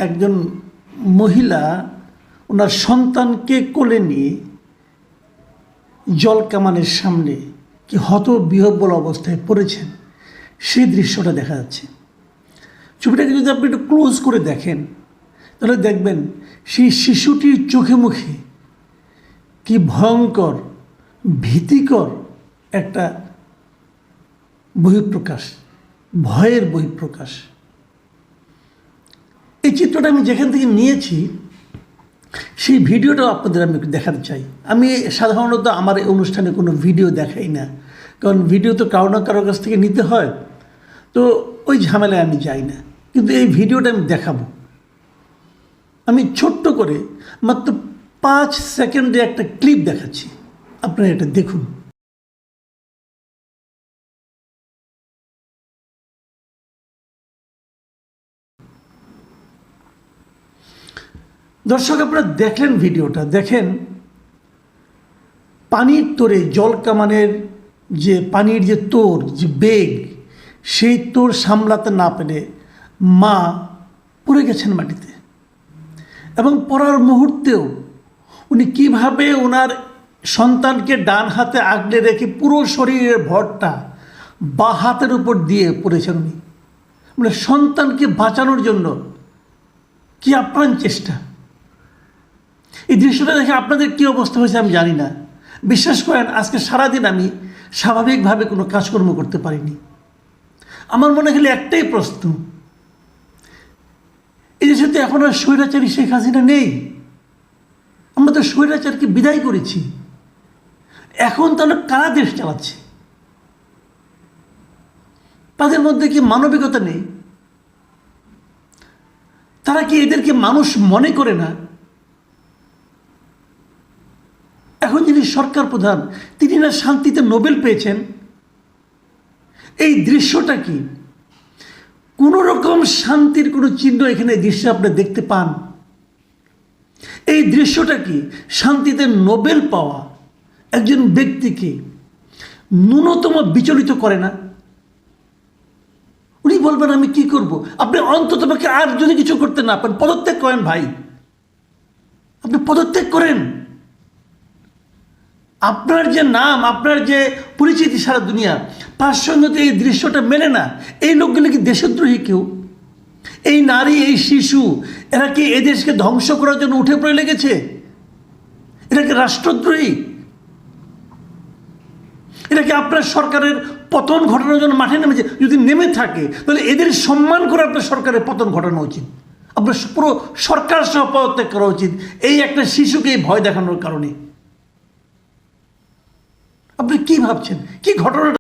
একজন মহিলা ওনার সন্তানকে কোলে নিয়ে জল কামানের সামনে কি হতবিহ্বল অবস্থায় পড়েছেন, সেই দৃশ্যটা দেখা যাচ্ছে। ছবিটাকে যদি আপনি একটু ক্লোজ করে দেখেন তাহলে দেখবেন সেই শিশুটির চোখে মুখে কি ভয়ঙ্কর ভীতিকর একটা বহিঃপ্রকাশ, ভয়ের বহিঃপ্রকাশ। এই চিত্রটা আমি যেখান থেকে নিয়েছি সেই ভিডিওটাও আপনাদের আমি দেখাতে চাই। আমি সাধারণত আমার এই অনুষ্ঠানে কোনো ভিডিও দেখাই না, কারণ ভিডিও তো কারো না কারোর কাছ থেকে নিতে হয়, তো ওই ঝামেলায় আমি যাই না। কিন্তু এই ভিডিওটা আমি দেখাবো। আমি ছোট্ট করে মাত্র 5 সেকেন্ডে একটা ক্লিপ দেখাচ্ছি, আপনারা এটা দেখুন। দর্শক, আপনারা দেখলেন ভিডিওটা, দেখেন পানির তোরে জল কামানের যে পানির যে তোর যে বেগ, সেই তোর সামলাতে না পেরে মা পড়ে গেছেন মাটিতে, এবং পড়ার মুহূর্তেও উনি কিভাবে ওনার সন্তানকে ডান হাতে আগলে রেখে পুরো শরীরের ভরটা বাঁ হাতের উপর দিয়ে পড়েছেন উনি, মানে সন্তানকে বাঁচানোর জন্য কি আপ্রাণ চেষ্টা। এই দৃশ্যটা দেখে আপনাদের কী অবস্থা হয়েছে আমি জানি না। বিশ্বাস করেন, আজকে সারাদিন আমি স্বাভাবিকভাবে কোনো কাজকর্ম করতে পারিনি। আমার মনে হলে একটাই প্রশ্ন, এই দেশে তো এখন আর স্বৈরাচারী শেখ হাসিনা নেই। আমরা তো স্বৈরাচারকে বিদায় করেছি, এখন তাহলে কারা দেশ চালাচ্ছে? তাদের মধ্যে কি মানবিকতা নেই? তারা কি এদেরকে মানুষ মনে করে না? এখন যিনি সরকার প্রধান, তিনি না শান্তিতে নোবেল পেয়েছেন। এই দৃশ্যটা কি? কোনো রকম শান্তির কোনো চিহ্ন এখানে দৃশ্যে আপনি দেখতে পান? এই দৃশ্যটা কি শান্তিতে নোবেল পাওয়া একজন ব্যক্তিকে ন্যূনতম বিচলিত করে না? উনি বলবেন আমি কি করব? আপনি অন্ততপক্ষে আর যদি কিছু করতে না পারেন পদত্যাগ করেন ভাই, আপনি পদত্যাগ করেন। আপনার যে নাম, আপনার যে পরিচিতি সারা দুনিয়া, তার সঙ্গে তো এই দৃশ্যটা মেলে না। এই লোকগুলো কি দেশদ্রোহী কেউ? এই নারী, এই শিশু, এরা কি এই দেশকে ধ্বংস করার জন্য উঠে পড়ে লেগেছে? এরা কি রাষ্ট্রদ্রোহী? এরা কি আপনার সরকারের পতন ঘটানোর জন্য মাঠে নেমেছে? যদি নেমে থাকে তাহলে এদের সম্মান করে আপনার সরকারের পতন ঘটানো উচিত। আপনার পুরো সরকার সহ পদত্যাগ করা উচিত এই একটা শিশুকে ভয় দেখানোর কারণে। আপনি কি ভাবছেন? কি ঘটনা